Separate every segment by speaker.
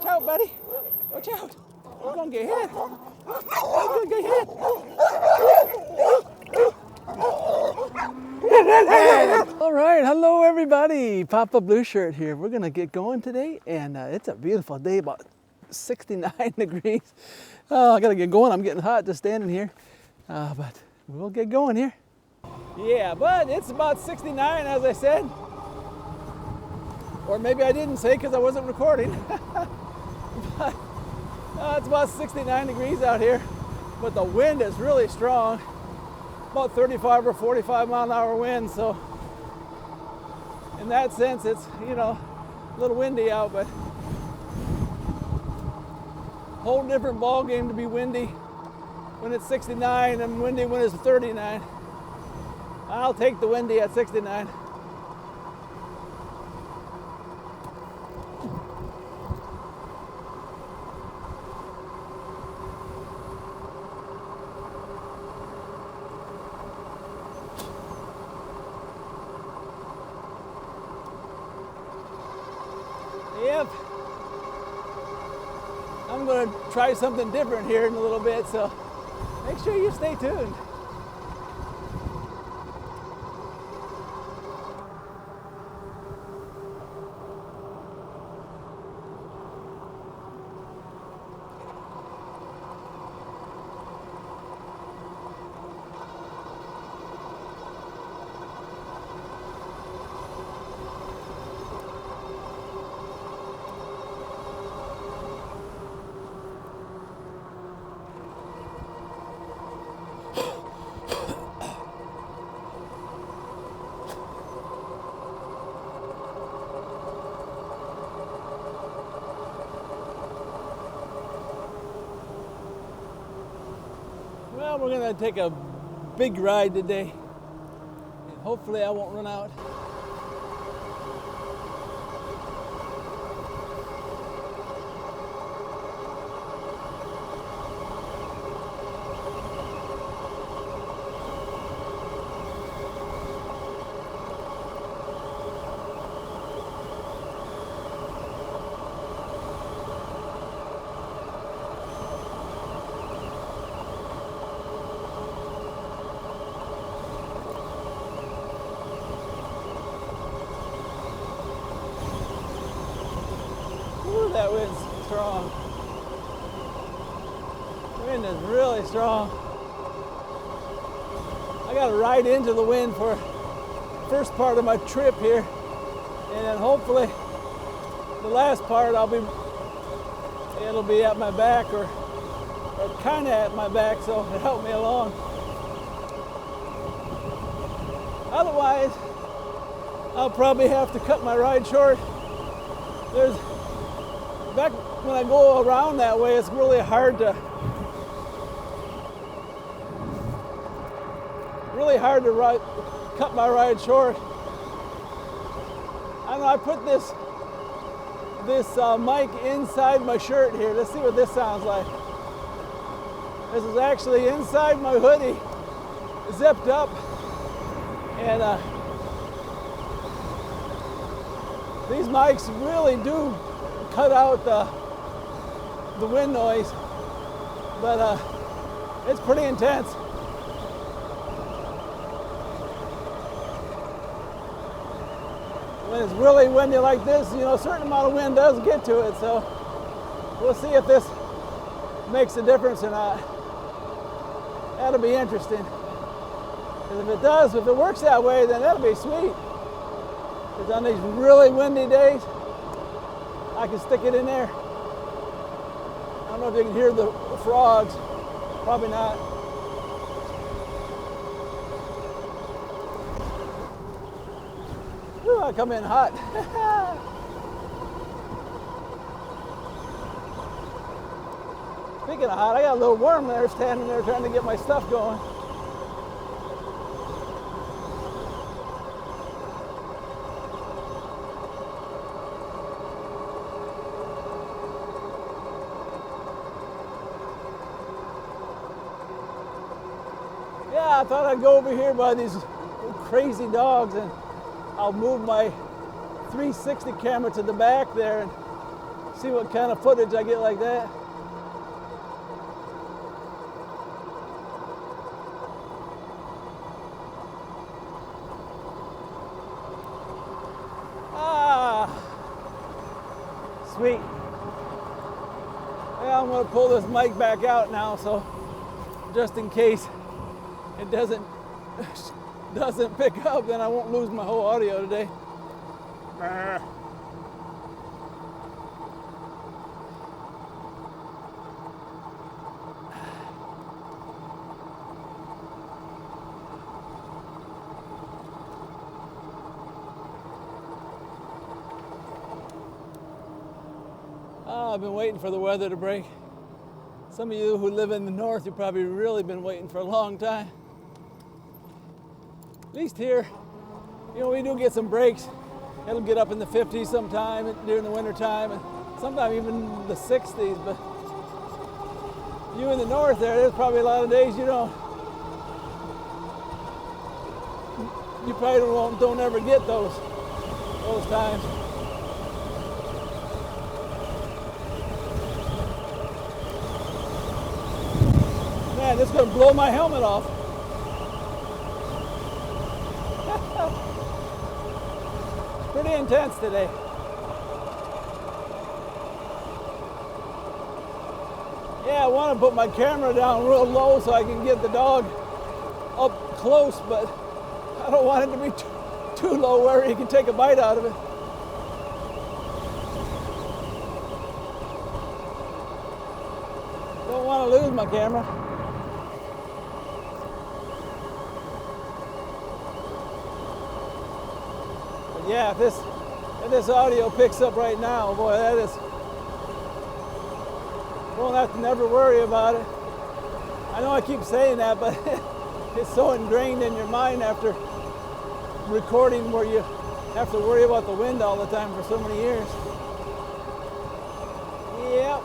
Speaker 1: Watch out, buddy. Watch out. You're going to get hit. You're going to get hit. All right, hello everybody. Papa Blue Shirt here. We're going to get going today, and it's a beautiful day, about 69 degrees. Oh, I got to get going. I'm getting hot just standing here, but we'll get going here. Yeah, but it's about 69, as I said. Or maybe I didn't say because I wasn't recording. But it's about 69 degrees out here, but the wind is really strong. About 35 or 45 mile an hour wind, so in that sense it's, you know, a little windy out, but whole different ball game to be windy when it's 69 and windy when it's 39. I'll take the windy at 69. Yep. I'm going to try something different here in a little bit, so make sure you stay tuned. Well, we're going to take a big ride today, and hopefully I won't run out. That wind's strong. The wind is really strong. I got to ride into the wind for the first part of my trip here, and then hopefully the last part it'll be at my back or kind of at my back, so it'll help me along. Otherwise, I'll probably have to cut my ride short. Back when I go around that way, it's really hard to cut my ride short. I know I put this mic inside my shirt here. Let's see what this sounds like. This is actually inside my hoodie, zipped up, and these mics really do cut out the wind noise, but it's pretty intense. When it's really windy like this, you know, a certain amount of wind does get to it, so we'll see if this makes a difference or not. That'll be interesting. Because if it does, if it works that way, then that'll be sweet. Because on these really windy days, I can stick it in there. I don't know if you can hear the frogs. Probably not. Whew, I come in hot. Speaking of hot, I got a little worm there standing there trying to get my stuff going. I thought I'd go over here by these crazy dogs, and I'll move my 360 camera to the back there and See what kind of footage I get like that. Ah, sweet. Yeah, I'm gonna pull this mic back out now, so just in case it doesn't pick up, then I won't lose my whole audio today. I've been waiting for the weather to break. Some of you who live in the north, you've probably really been waiting for a long time. At least here, you know, we do get some breaks. It'll get up in the 50s sometime during the winter time, and sometimes even the 60s. But you in the north there's probably a lot of days you probably don't ever get those times. Man, this is going to blow my helmet off. Pretty intense today. Yeah, I want to put my camera down real low so I can get the dog up close, but I don't want it to be too low where he can take a bite out of it. Don't want to lose my camera. Yeah, if this audio picks up right now, boy, that is, won't have to never worry about it. I know I keep saying that, but it's so ingrained in your mind after recording where you have to worry about the wind all the time for so many years. Yep.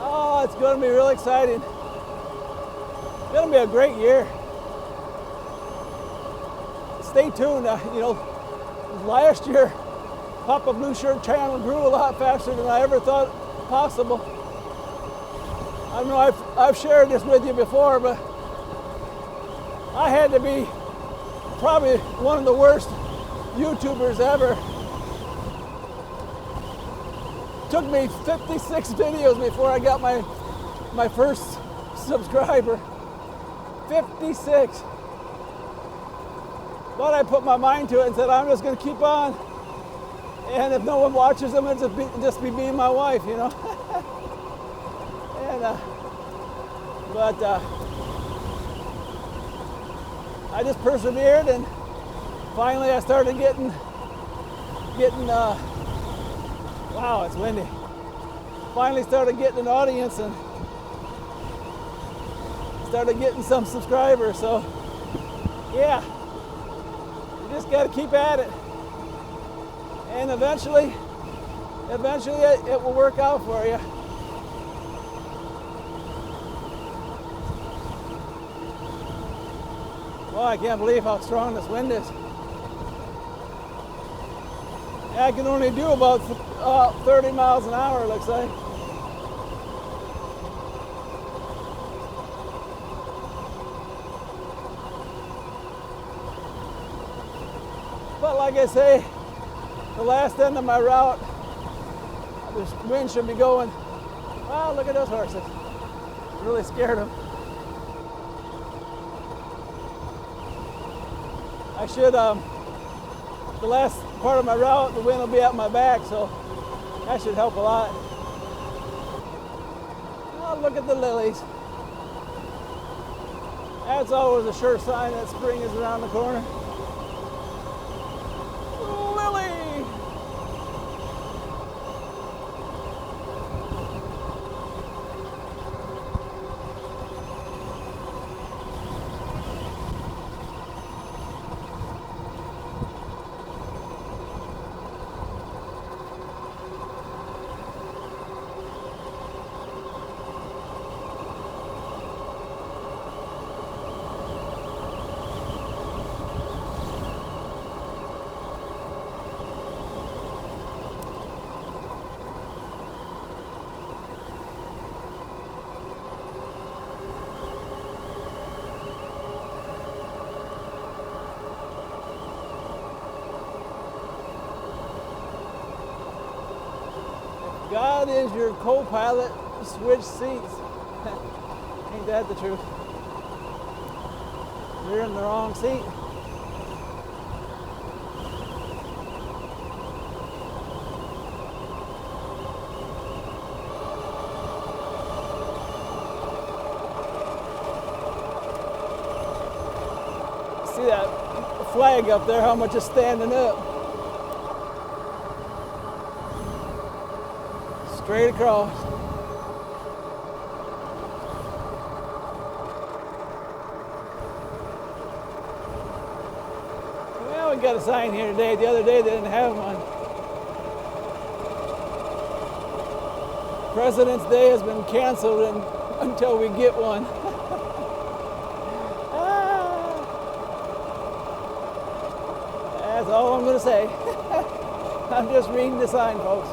Speaker 1: Oh, it's going to be real exciting. It's going to be a great year. Stay tuned. Last year, Papa Blue Shirt channel grew a lot faster than I ever thought possible. I know I've shared this with you before, but I had to be probably one of the worst YouTubers ever. Took me 56 videos before I got my first subscriber. 56. But I put my mind to it and said, I'm just going to keep on. And if no one watches them, it'll just be me and my wife, you know. And I just persevered, and finally I started getting wow, it's windy. Finally started getting an audience and started getting some subscribers. So yeah, you just got to keep at it, and eventually it will work out for you. Well, I can't believe how strong this wind is. I can only do about 30 miles an hour, it looks like. But like I say, the last end of my route, the wind should be going. Wow, look at those horses. Really scared them. I should, the last part of my route, the wind will be at my back, so that should help a lot. Oh, look at the lilies. That's always a sure sign that spring is around the corner. Lily! God is your co-pilot, switch seats. Ain't that the truth? You're in the wrong seat. See that flag up there, how much is standing up? Straight across. Well, we got a sign here today. The other day they didn't have one. President's Day has been canceled until we get one. That's all I'm going to say. I'm just reading the sign, folks.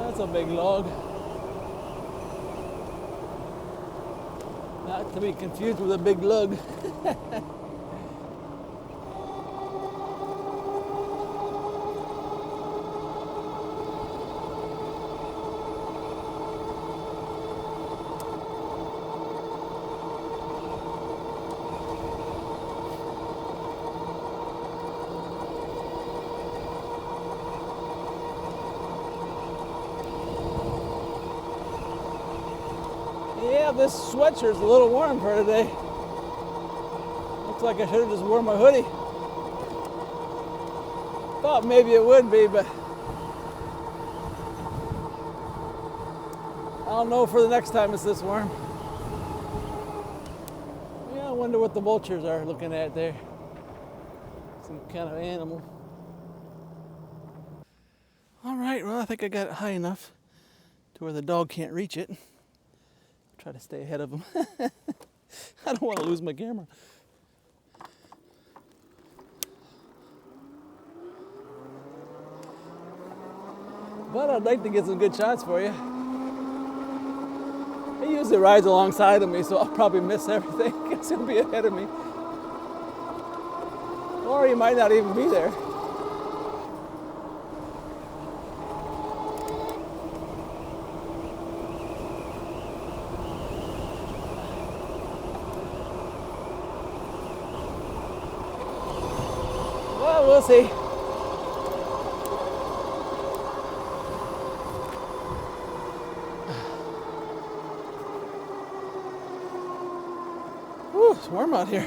Speaker 1: That's a big log. Not to be confused with a big lug. Yeah, this sweatshirt's a little warm for today. Looks like I should have just worn my hoodie. Thought maybe it would be, but I'll know for the next time it's this warm. Yeah, I wonder what the vultures are looking at there. Some kind of animal. All right, well, I think I got it high enough to where the dog can't reach it. Try to stay ahead of him. I don't want to lose my camera. But I'd like to get some good shots for you. He usually rides alongside of me, so I'll probably miss everything because he'll be ahead of me. Or he might not even be there. Well, we'll see. Whew, it's warm out here.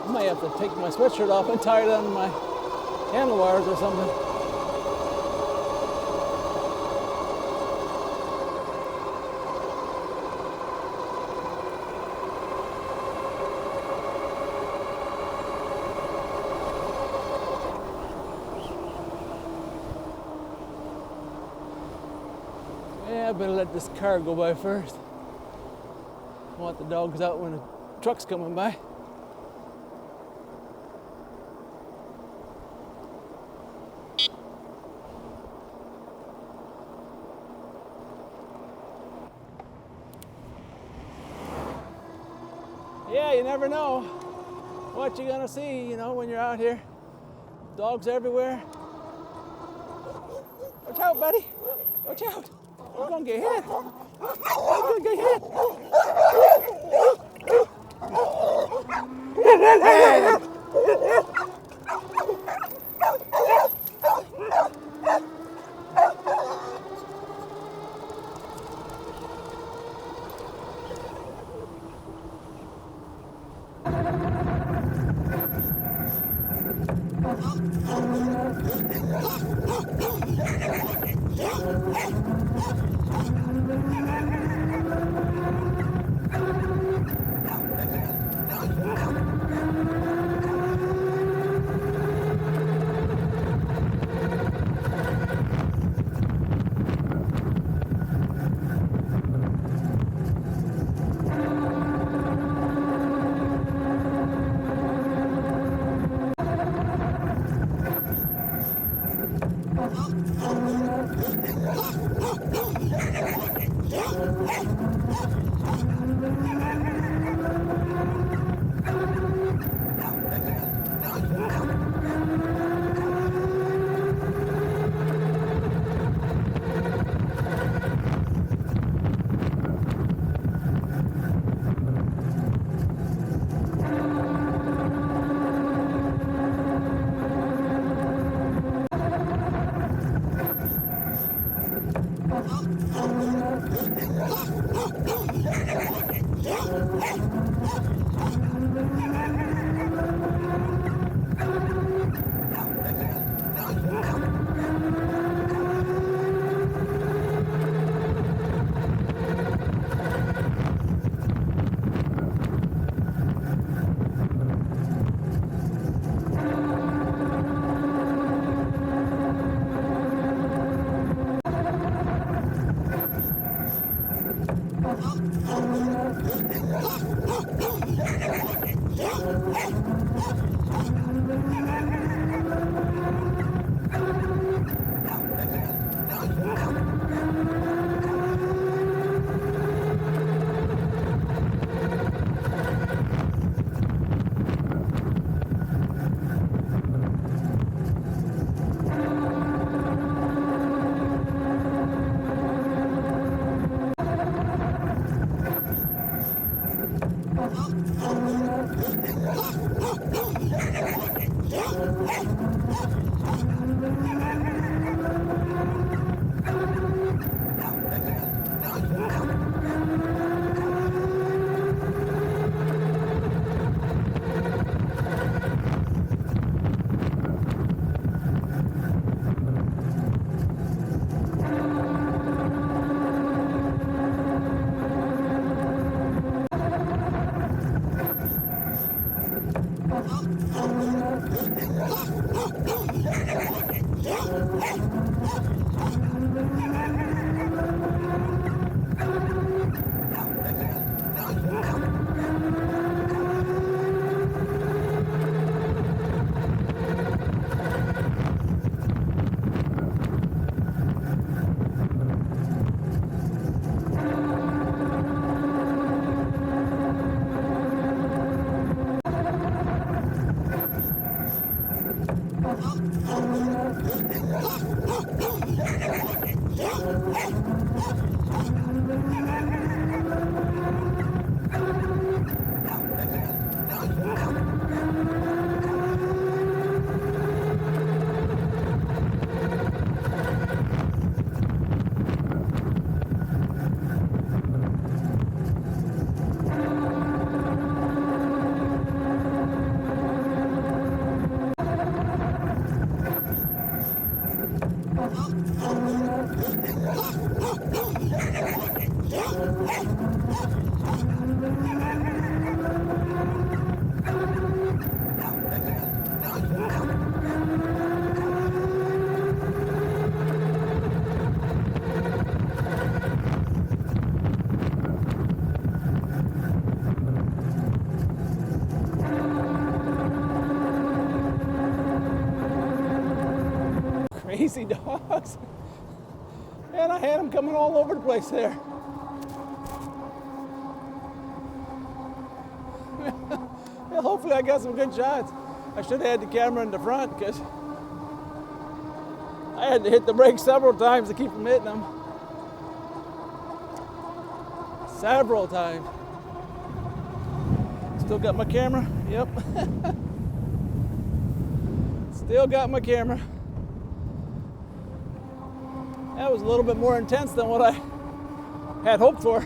Speaker 1: I might have to take my sweatshirt off and tie it on my handlebars or something. Yeah, I better let this car go by first. I want the dogs out when the truck's coming by. Yeah, you never know what you're gonna see, you know, when you're out here. Dogs everywhere. Watch out, buddy. Watch out. You're gonna get hit. You're gonna get hit. Crazy dogs. Man, I had them coming all over the place there. Well, hopefully I got some good shots. I should have had the camera in the front because I had to hit the brakes several times to keep from hitting them. Several times. Still got my camera? Yep. Still got my camera. That was a little bit more intense than what I had hoped for.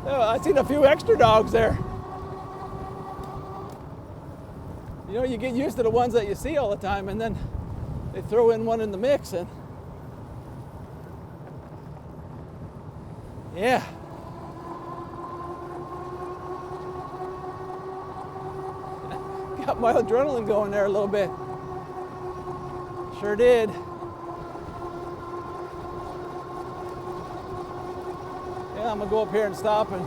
Speaker 1: I seen a few extra dogs there. You know, you get used to the ones that you see all the time, and then they throw in one in the mix, and yeah. Got my adrenaline going there a little bit. Sure did. Yeah, I'm gonna go up here and stop and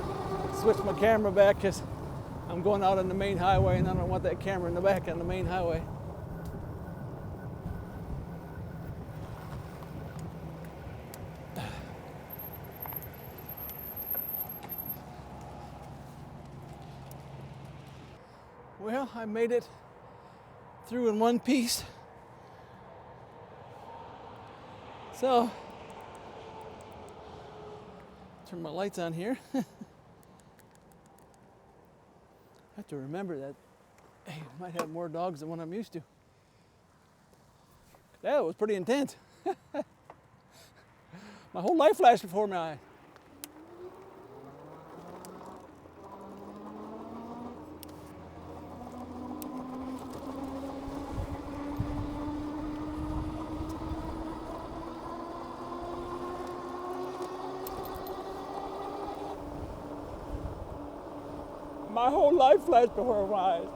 Speaker 1: switch my camera back because I'm going out on the main highway and I don't want that camera in the back on the main highway. Well, I made it through in one piece. So, turn my lights on here. I have to remember that I might have more dogs than what I'm used to. That was pretty intense. My whole life flashed before my eyes. My whole life flashed before my eyes.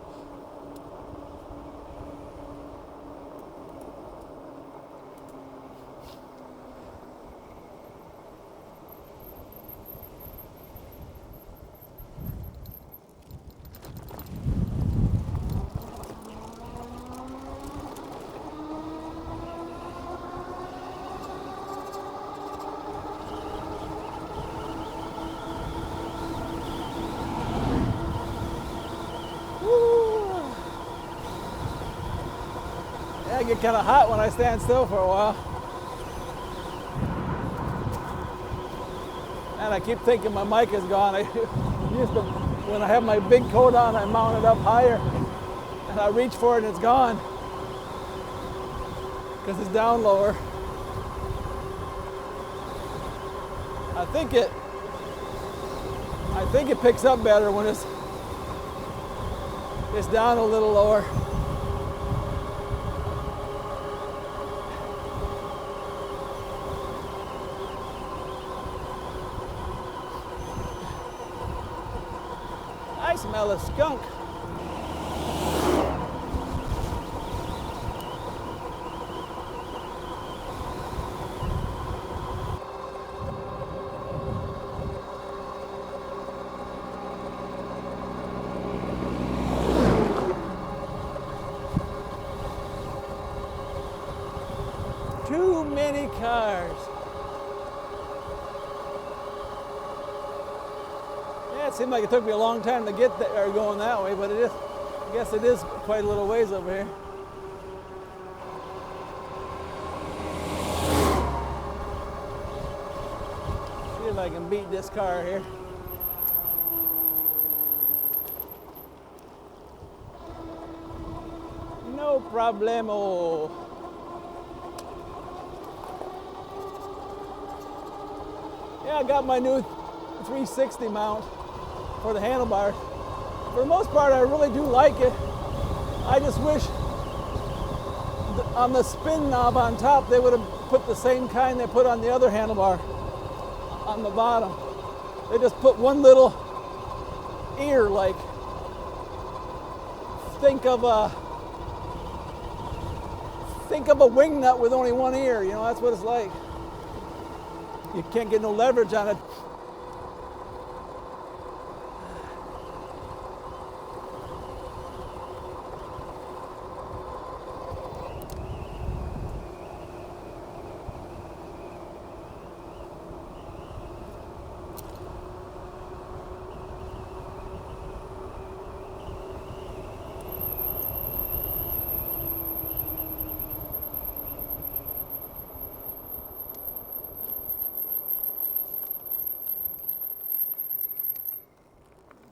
Speaker 1: I get kind of hot when I stand still for a while. And I keep thinking my mic is gone. I used to, when I have my big coat on, I mount it up higher. And I reach for it and it's gone. Because it's down lower. I think it picks up better when it's down a little lower. I smell a skunk. Too many cars. It seemed like it took me a long time to get there going that way, but it is, I guess it is quite a little ways over here. See if I can beat this car here. No problemo. Yeah, I got my new 360 mount for the handlebars. For the most part, I really do like it. I just wish on the spin knob on top, they would have put the same kind they put on the other handlebar on the bottom. They just put one little ear, like, think of a wing nut with only one ear, you know, that's what it's like. You can't get no leverage on it.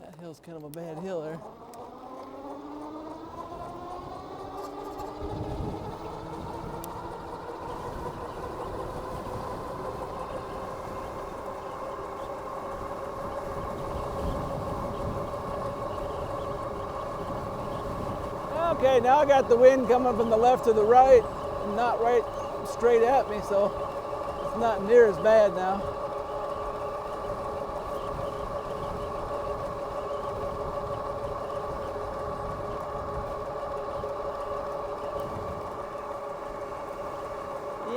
Speaker 1: That hill's kind of a bad hill there. Okay, now I got the wind coming from the left to the right, and not right straight at me, so it's not near as bad now.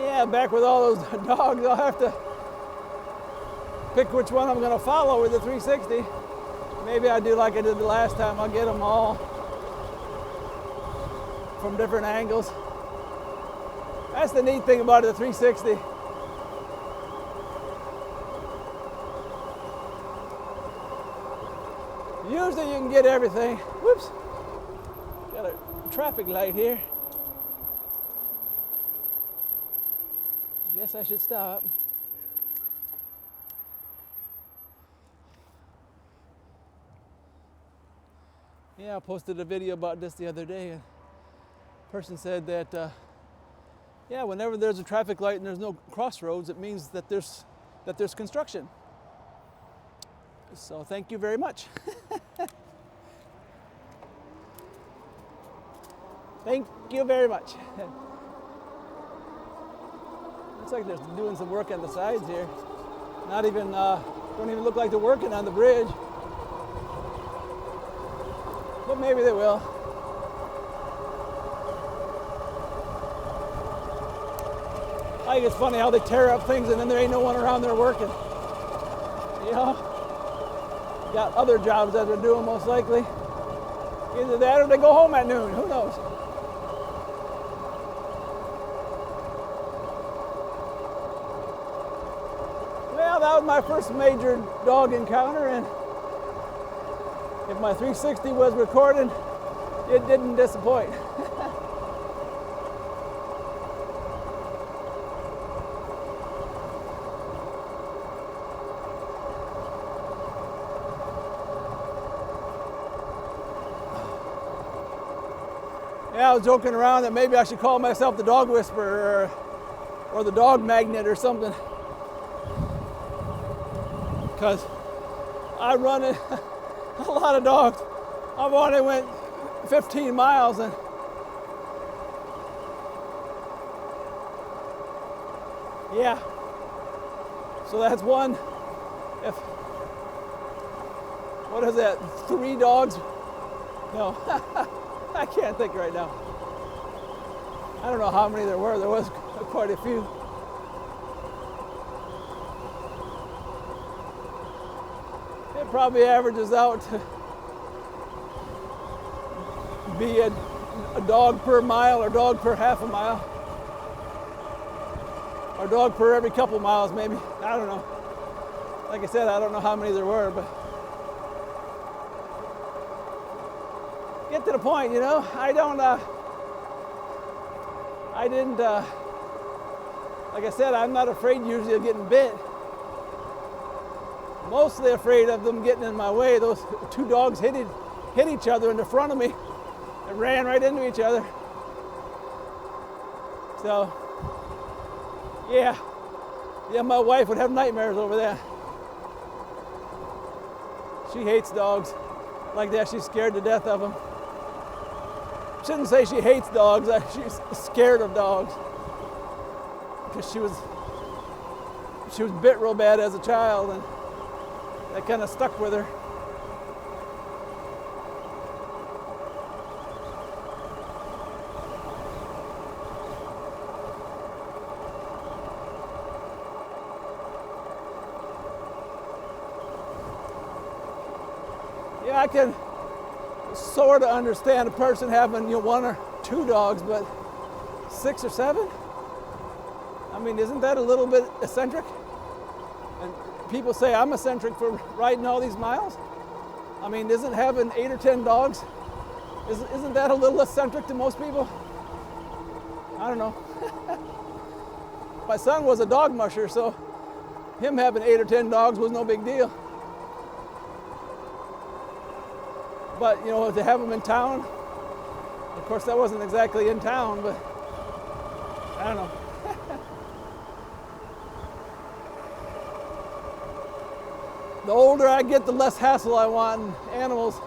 Speaker 1: Yeah, back with all those dogs, I'll have to pick which one I'm going to follow with the 360. Maybe I do like I did the last time. I'll get them all from different angles. That's the neat thing about the 360. Usually you can get everything. Whoops. Got a traffic light here. Guess I should stop. Yeah, I posted a video about this the other day, and a person said that yeah, whenever there's a traffic light and there's no crossroads, it means that there's construction. So thank you very much. Thank you very much. Looks like they're doing some work on the sides here. Not even, don't even look like they're working on the bridge. But maybe they will. I think it's funny how they tear up things and then there ain't no one around there working. You know? Got other jobs that they're doing most likely. Either that or they go home at noon. Who knows? Well, that was my first major dog encounter, and if my 360 was recording, it didn't disappoint. Yeah, I was joking around that maybe I should call myself the dog whisperer or the dog magnet or something. Because I run a lot of dogs. I've only went 15 miles and yeah. So that's one, if, what is that, 3 dogs? No, I can't think right now. I don't know how many there were. There was quite a few. It probably averages out to be a dog per mile or dog per half a mile. Or dog per every couple miles maybe. I don't know. Like I said, I don't know how many there were, but get to the point, you know. Like I said, I'm not afraid usually of getting bit. Mostly afraid of them getting in my way. Those 2 dogs hit each other in the front of me and ran right into each other. So, yeah, my wife would have nightmares over that. She hates dogs like that. She's scared to death of them. Shouldn't say she hates dogs. She's scared of dogs because she was bit real bad as a child, and that kind of stuck with her. Yeah, I can sort of understand a person having 1 or 2 dogs, but 6 or 7? I mean, isn't that a little bit eccentric? And people say I'm eccentric for riding all these miles. I mean, isn't having 8 or 10 dogs, isn't that a little eccentric to most people? I don't know. My son was a dog musher, so him having 8 or 10 dogs was no big deal. But you know, to have them in town, of course that wasn't exactly in town, but I don't know. The older I get, the less hassle I want, and animals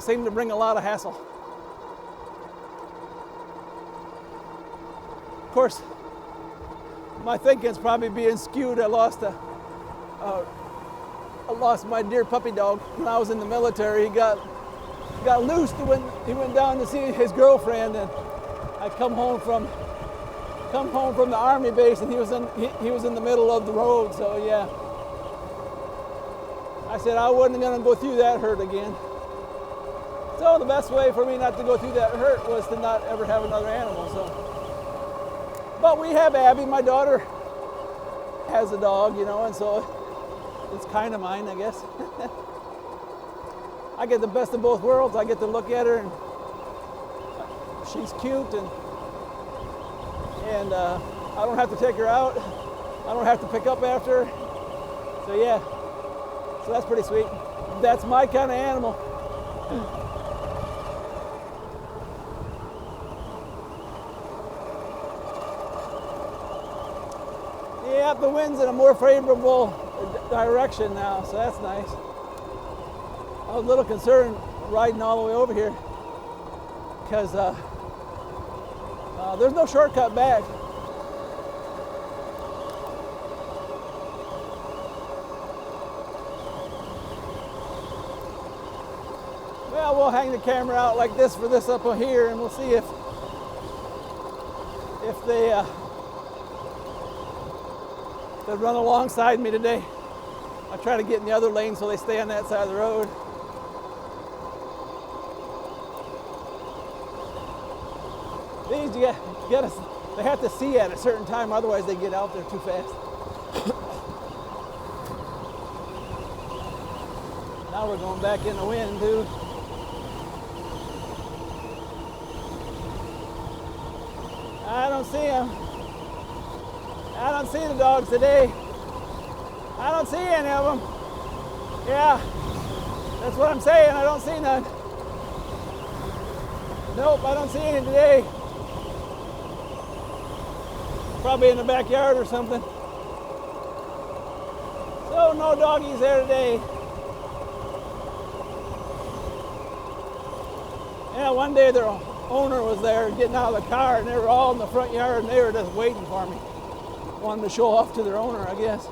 Speaker 1: seem to bring a lot of hassle. Of course, my thinking's probably being skewed. I lost my dear puppy dog when I was in the military. He got loose. He went down to see his girlfriend, and I come home from the army base, and he was in the middle of the road. So yeah, I said I wasn't going to go through that hurt again. So the best way for me not to go through that hurt was to not ever have another animal. So, but we have Abby, my daughter has a dog, you know, and so it's kind of mine, I guess. I get the best of both worlds. I get to look at her, and she's cute, and I don't have to take her out. I don't have to pick up after her. So yeah, so that's pretty sweet. That's my kind of animal. Yeah, the wind's in a more favorable direction now, so that's nice. I was a little concerned riding all the way over here because there's no shortcut back. Well, we'll hang the camera out like this for this up here, and we'll see if they run alongside me today. I try to get in the other lane so they stay on that side of the road. These they have to see at a certain time, otherwise they get out there too fast. Now we're going back in the wind too. I don't see them. I don't see the dogs today. I don't see any of them. Yeah, that's what I'm saying. I don't see none. Nope, I don't see any today. Probably in the backyard or something. So no doggies there today. Yeah, one day their owner was there getting out of the car, and they were all in the front yard, and they were just waiting for me. Wanted to show off to their owner, I guess.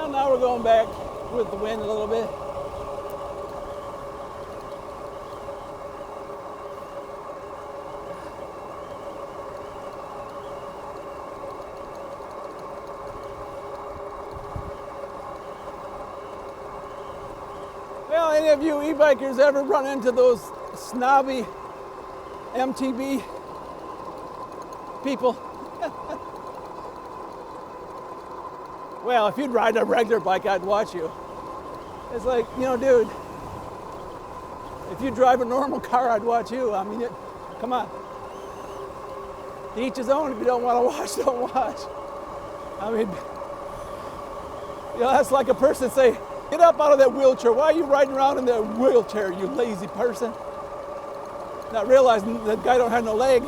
Speaker 1: And now we're going back with the wind a little bit. Well, any of you e-bikers ever run into those snobby MTB people? Well, if you'd ride a regular bike, I'd watch you. It's like, you know, dude, if you drive a normal car, I'd watch you. I mean, come on. To each his own. If you don't want to watch, don't watch. I mean, you know, that's like a person say, get up out of that wheelchair. Why are you riding around in that wheelchair, you lazy person? Not realizing that guy don't have no leg.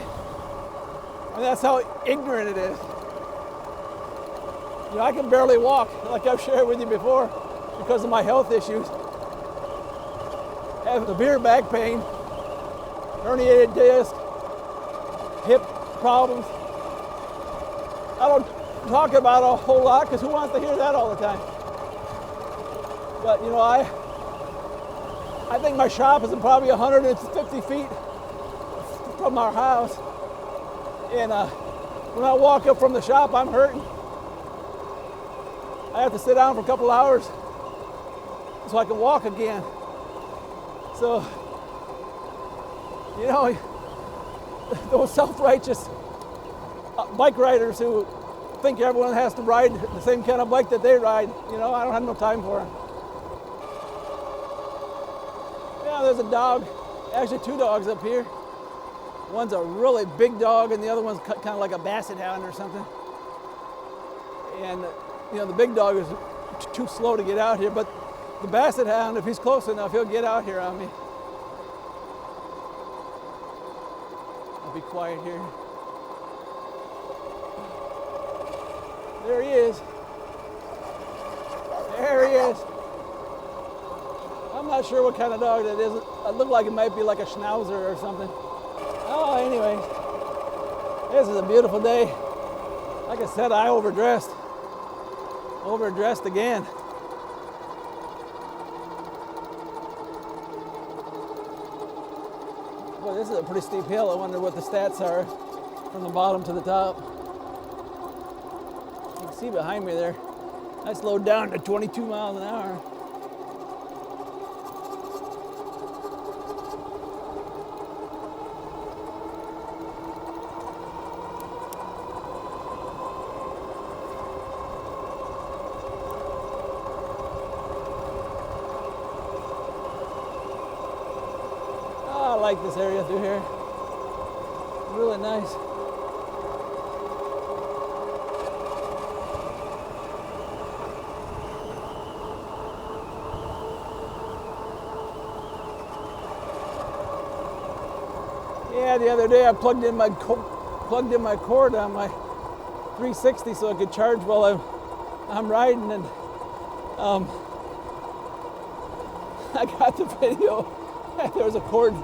Speaker 1: And that's how ignorant it is. You know, I can barely walk, like I've shared with you before, because of my health issues. I have severe back pain, herniated disc, hip problems. I don't talk about it a whole lot because who wants to hear that all the time? But you know, I think my shop is probably 150 feet from our house. And when I walk up from the shop, I'm hurting. I have to sit down for a couple hours so I can walk again. So, you know, those self-righteous bike riders who think everyone has to ride the same kind of bike that they ride, you know, I don't have no time for them. Yeah, there's a dog, actually two dogs up here. One's a really big dog, and the other one's kind of like a basset hound or something. And you know, the big dog is too slow to get out here, but the basset hound, if he's close enough, he'll get out here on me. I'll be quiet here. There he is. There he is. I'm not sure what kind of dog that is. It looked like it might be like a schnauzer or something. Oh, anyway, this is a beautiful day. Like I said, I overdressed again. Boy, this is a pretty steep hill. I wonder what the stats are from the bottom to the top. You can see behind me there, I slowed down to 22 miles an hour. I like this area through here. Really nice. Yeah, the other day I plugged in my cord on my 360 so I could charge while I'm riding, and I got the video. There was a cord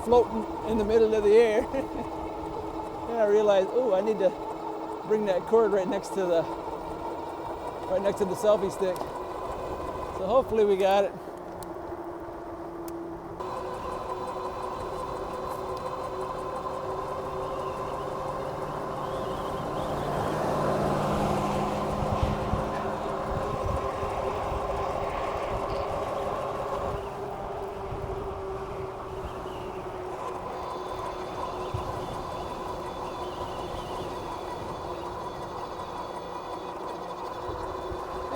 Speaker 1: floating in the middle of the air. Then I realized, oh, I need to bring that cord right next to the selfie stick. So hopefully we got it.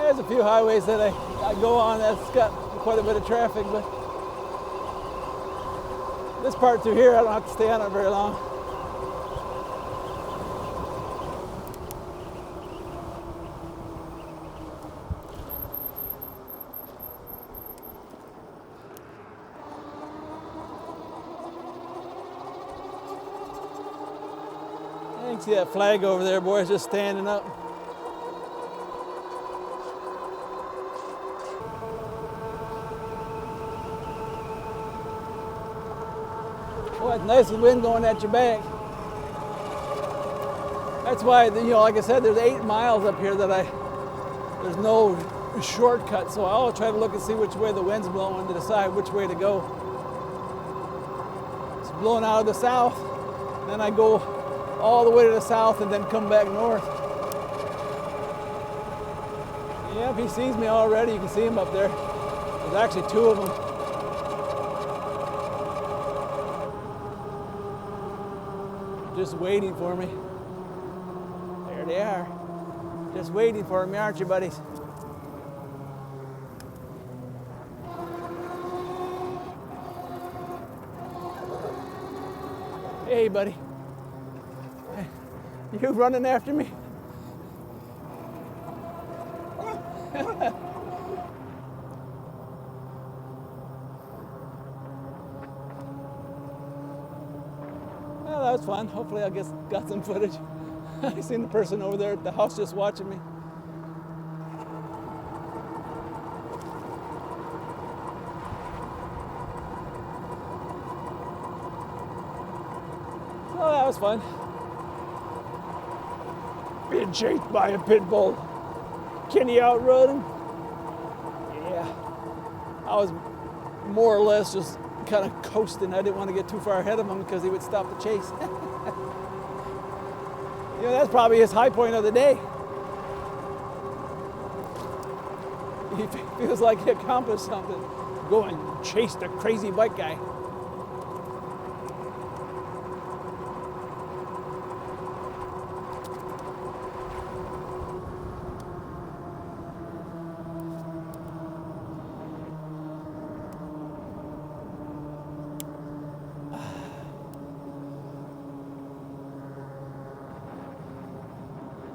Speaker 1: There's a few highways that I go on that's got quite a bit of traffic, but this part through here I don't have to stay on it very long. You can see that flag over there, boy, it's just standing up. Boy, it's nice with wind going at your back. That's why, you know, like I said, there's 8 miles up here that there's no shortcut, so I'll try to look and see which way the wind's blowing to decide which way to go. It's blowing out of the south, then I go all the way to the south and then come back north. Yeah, if he sees me already, you can see him up there. There's actually 2 of them. Just waiting for me. There they are. Just waiting for me, aren't you, buddies? Hey, buddy. Hey, you running after me? Well, that was fun. Hopefully I got some footage. I seen the person over there at the house just watching me. Oh, that was fun. Being chased by a pit bull. Can you outrun him? Yeah. I was more or less just kind of coasting. I didn't want to get too far ahead of him because he would stop the chase. You know, that's probably his high point of the day. He feels like he accomplished something. Go and chase the crazy bike guy.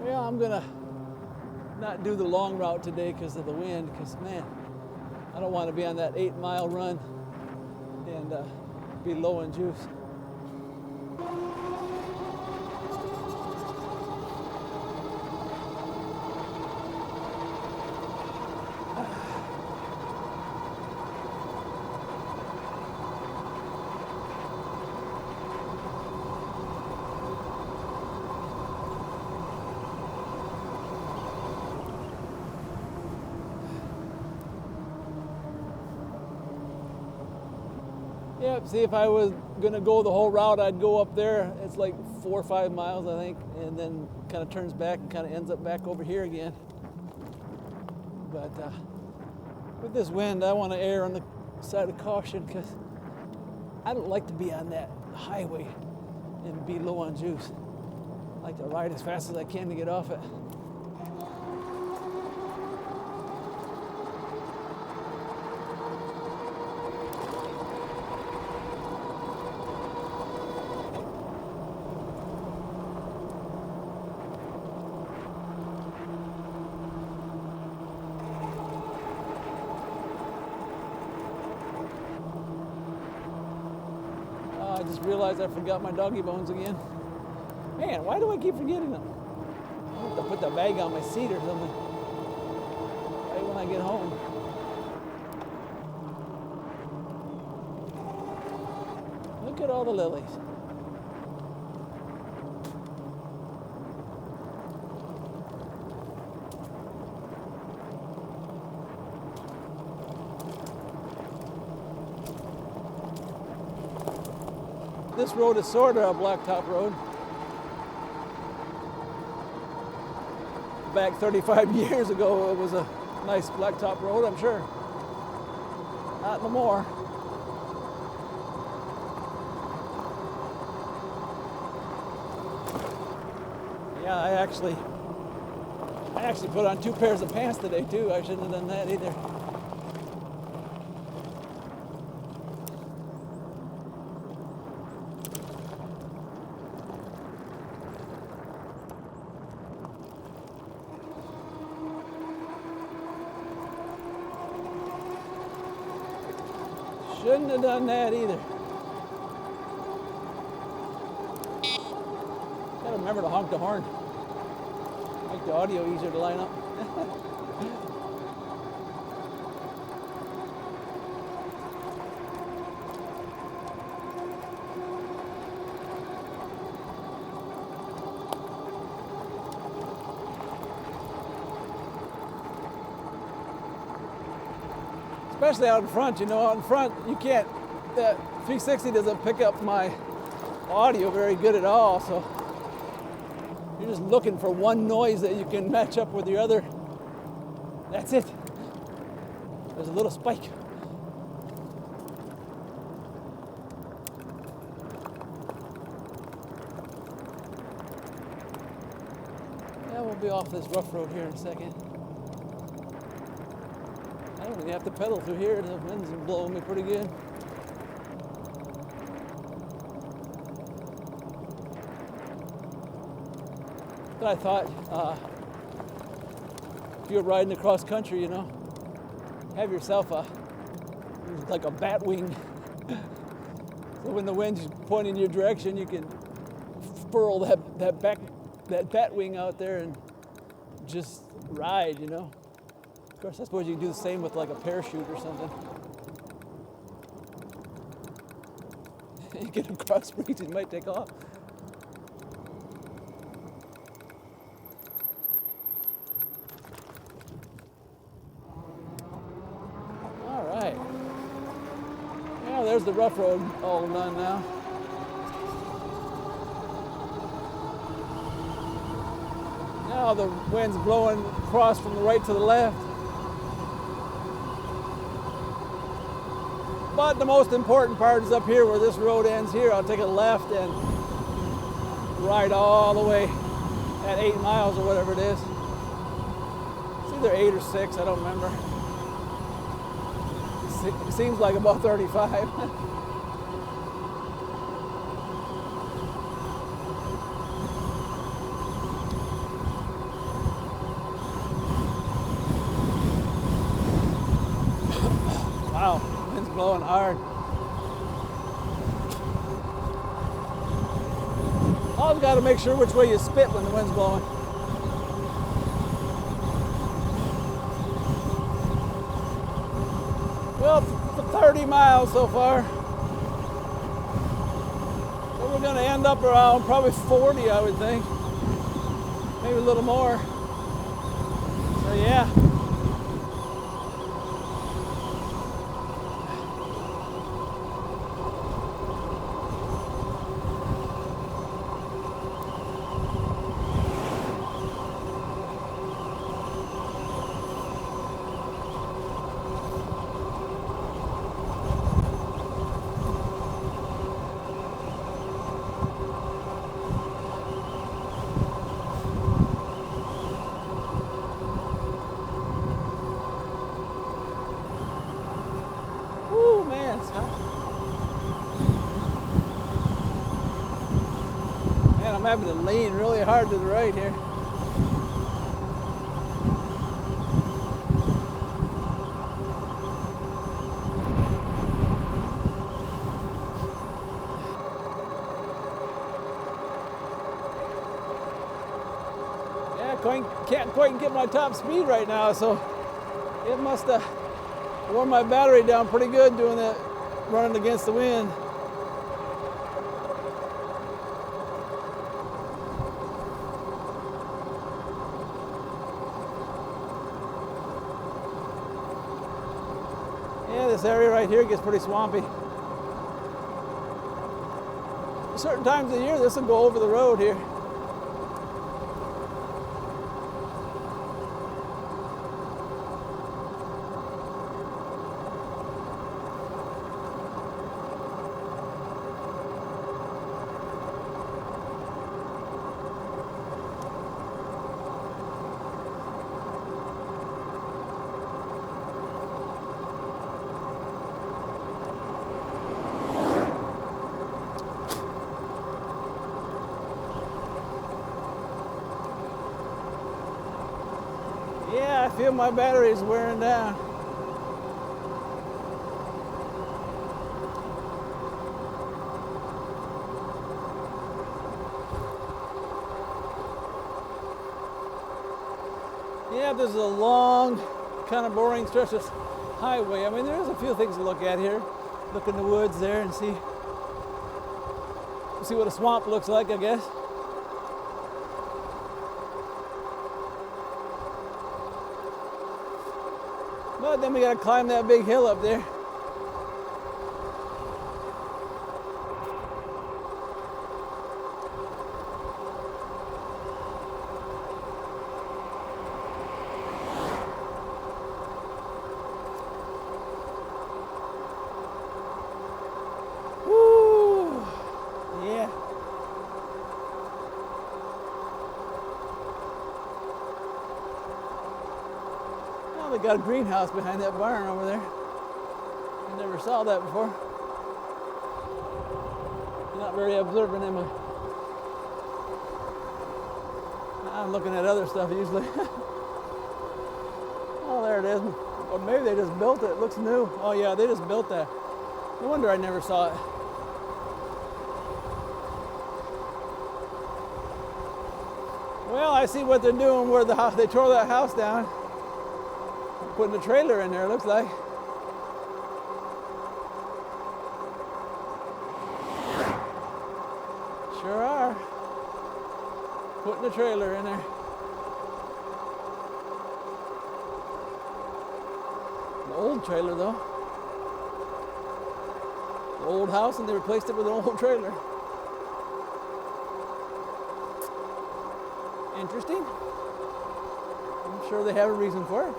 Speaker 1: Yeah, I'm gonna not do the long route today because of the wind, because man, I don't want to be on that 8-mile run and be low in juice. Yep, see, if I was gonna go the whole route, I'd go up there. It's like 4 or 5 miles, I think, and then kind of turns back and kind of ends up back over here again. But with this wind, I want to err on the side of caution because I don't like to be on that highway and be low on juice. I like to ride as fast as I can to get off it. I just realized I forgot my doggy bones again. Man, why do I keep forgetting them? I have to put the bag on my seat or something right when I get home. Look at all the lilies. This road is sort of a blacktop road. Back 35 years ago, it was a nice blacktop road, I'm sure. Not no more. Yeah, I actually put on 2 pairs of pants today too. I shouldn't have done that either. Shouldn't have done that either. Gotta remember to honk the horn. Make the audio easier to line up. Especially out in front, you know, out in front, you can't, that 360 doesn't pick up my audio very good at all, so you're just looking for one noise that you can match up with your other. That's it. There's a little spike. Yeah, we'll be off this rough road here in a second. I don't really have to pedal through here. The wind's blowing me pretty good. But I thought, if you're riding across country, you know, have yourself like a bat wing. So when the wind's pointing in your direction, you can furl that bat wing out there and just ride, you know. Of course, I suppose you can do the same with like a parachute or something. You get them cross breeds, it might take off. All right. Yeah, there's the rough road all done now. Now the wind's blowing across from the right to the left. But the most important part is up here where this road ends here. I'll take a left and ride all the way at 8 miles or whatever it is. It's either 8 or 6, I don't remember. It seems like about 35. blowing hard. Always got to make sure which way you spit when the wind's blowing. Well, 30 miles so far. So we're going to end up around probably 40, I would think. Maybe a little more. So yeah. Man, I'm having to lean really hard to the right here. Yeah, can't quite get my top speed right now, so it must have worn my battery down pretty good doing that, running against the wind. Yeah, this area right here gets pretty swampy. Certain times of the year, this will go over the road here. Yeah, I feel my battery is wearing down. Yeah, this is a long, kind of boring stretch of highway. I mean, there's a few things to look at here. Look in the woods there and see what a swamp looks like, I guess. But then we gotta climb that big hill up there. Woo! Yeah. They got a greenhouse behind that barn over there. I never saw that before. Not very observant, am I? I'm looking at other stuff usually. Oh, there it is. Or maybe they just built it. It looks new. Oh yeah, they just built that. No wonder I never saw it. Well, I see what they're doing where the house, they tore that house down. Putting a trailer in there, it looks like. Sure are. Putting a trailer in there. An old trailer though. An old house and they replaced it with an old trailer. Interesting. I'm sure they have a reason for it.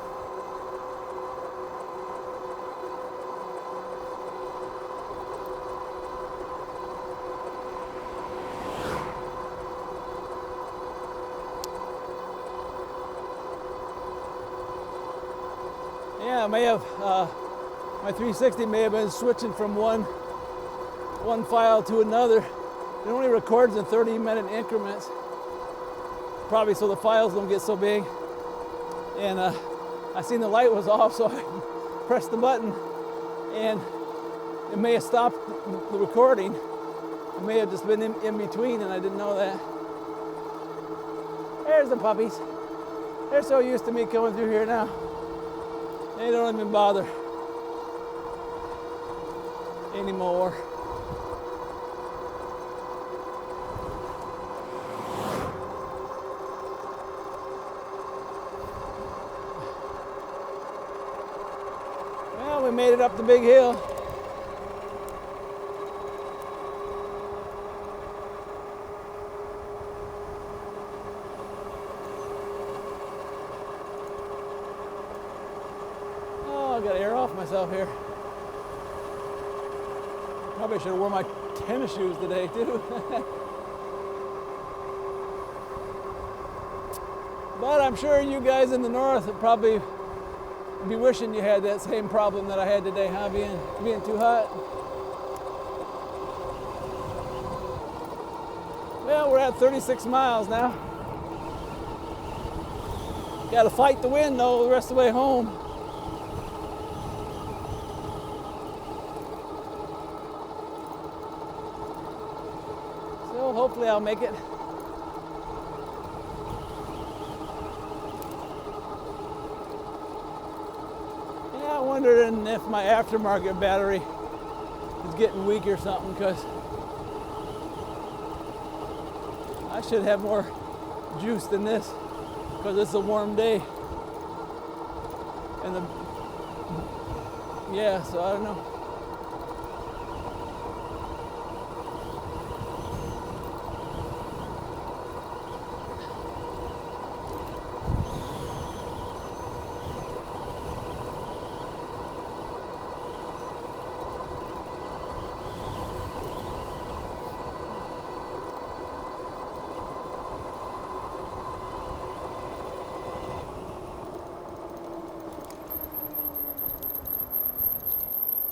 Speaker 1: Yeah, I may have, my 360 may have been switching from one file to another. It only records in 30-minute increments, probably so the files don't get so big. And I seen the light was off, so I pressed the button, and it may have stopped the recording. It may have just been in between and I didn't know that. There's the puppies. They're so used to me coming through here now. They don't even bother anymore. Well, we made it up the big hill. Oh, I gotta air off myself here. Probably should have worn my tennis shoes today too. But I'm sure you guys in the north would probably be wishing you had that same problem that I had today, huh? Being too hot. Well, we're at 36 miles now. Got to fight the wind though the rest of the way home. So hopefully I'll make it. Yeah, I'm wondering if my aftermarket battery is getting weak or something, because I should have more juice than this, because it's a warm day. And so I don't know.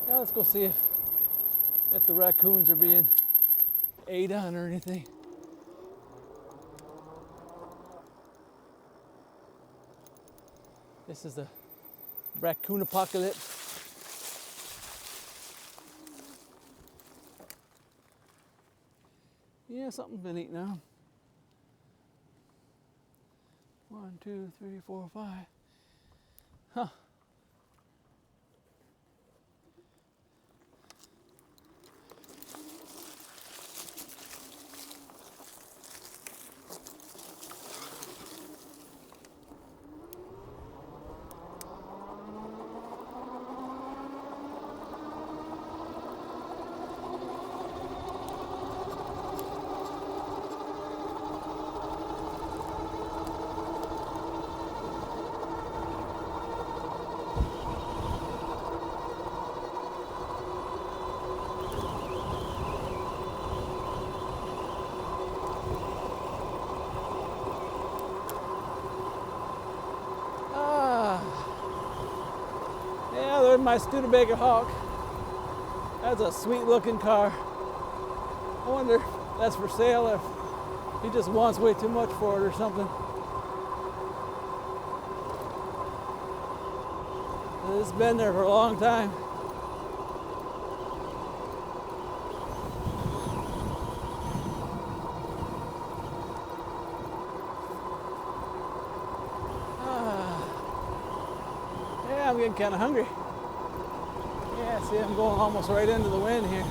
Speaker 1: Yeah, let's go see if the raccoons are being ate on or anything. This is the raccoon apocalypse. Yeah, something's been eaten on. 1, 2, 3, 4, 5. Huh. There's my Studebaker Hawk. That's a sweet looking car. I wonder if that's for sale or if he just wants way too much for it or something. It's been there for a long time. Yeah, I'm getting kind of hungry. Yeah, see, I'm going almost right into the wind here.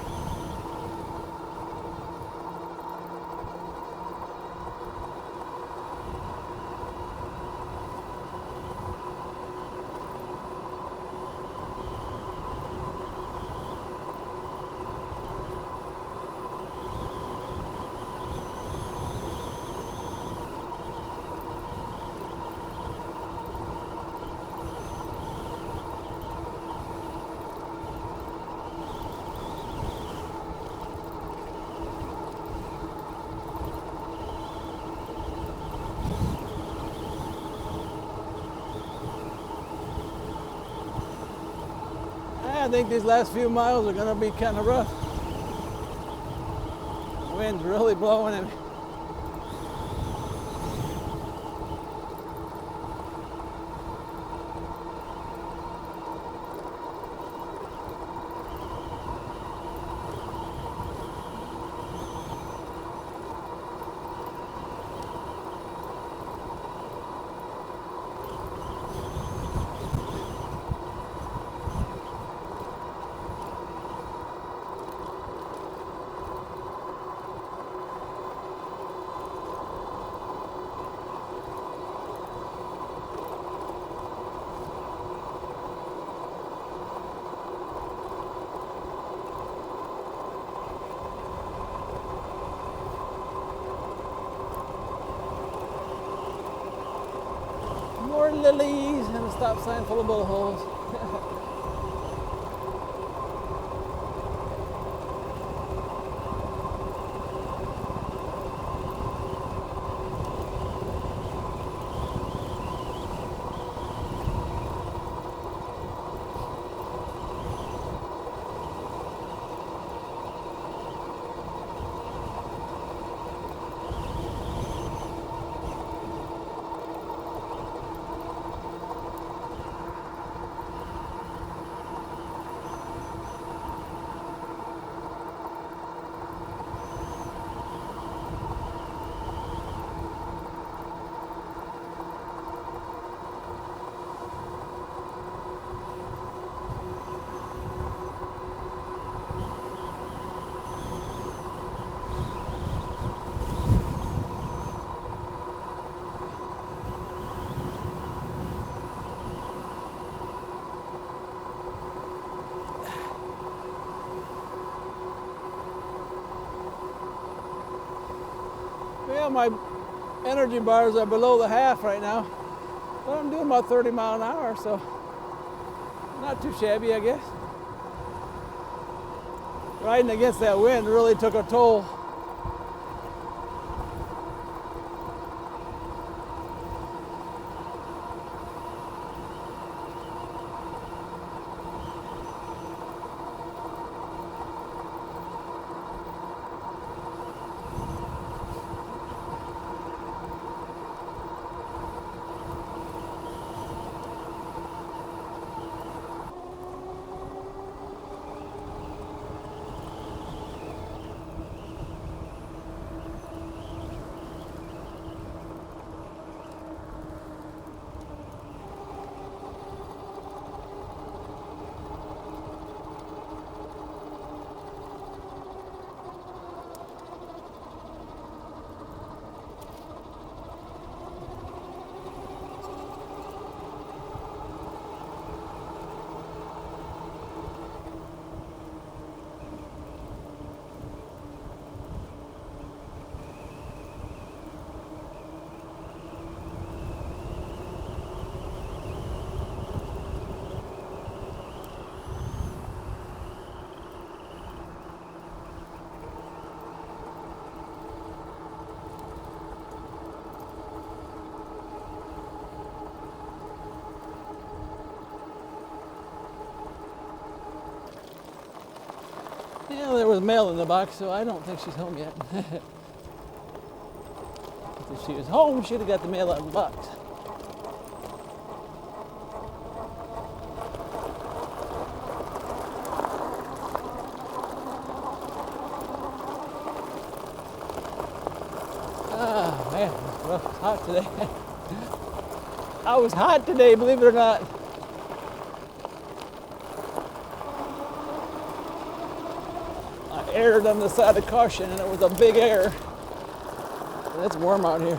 Speaker 1: I think these last few miles are going to be kind of rough. The wind's really blowing at me. water lilies and a stop sign full of bullet holes. Yeah, my energy bars are below the half right now, but I'm doing about 30 miles an hour, so not too shabby, I guess. Riding against that wind really took a toll. Yeah, there was mail in the box, so I don't think she's home yet. If she was home, she'd have got the mail out of the box. Ah, man, well, it's hot today. I was hot today, believe it or not. I aired on the side of caution, and it was a big air. It's warm out here.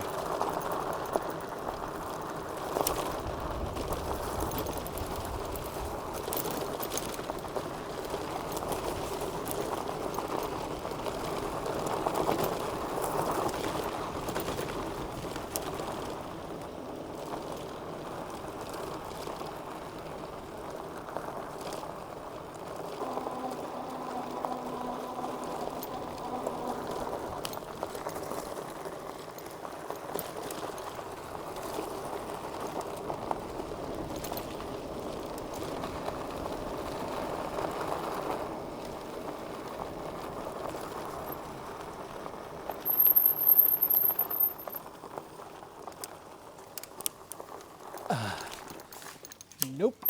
Speaker 1: Nope.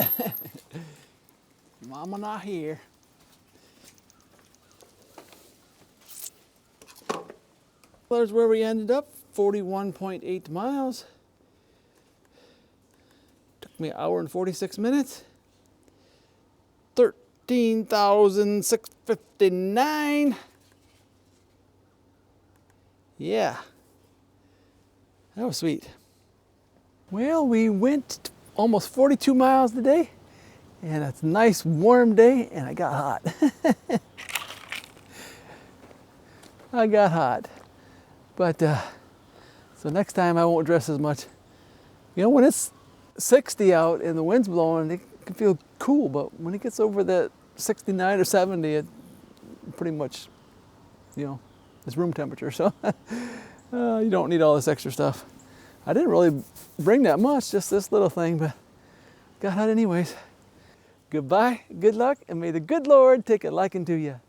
Speaker 1: Mama not here. There's where we ended up, 41.8 miles. Took me an hour and 46 minutes. 13,659. Yeah, that was sweet. Well, we went almost 42 miles today, and it's a nice warm day, and I got hot. I got hot. But, so next time I won't dress as much. You know, when it's 60 out and the wind's blowing, it can feel cool, but when it gets over that 69 or 70, it pretty much, you know, it's room temperature. So you don't need all this extra stuff. I didn't really bring that much, just this little thing, but got out anyways. Goodbye, good luck, and may the good Lord take a liking to you.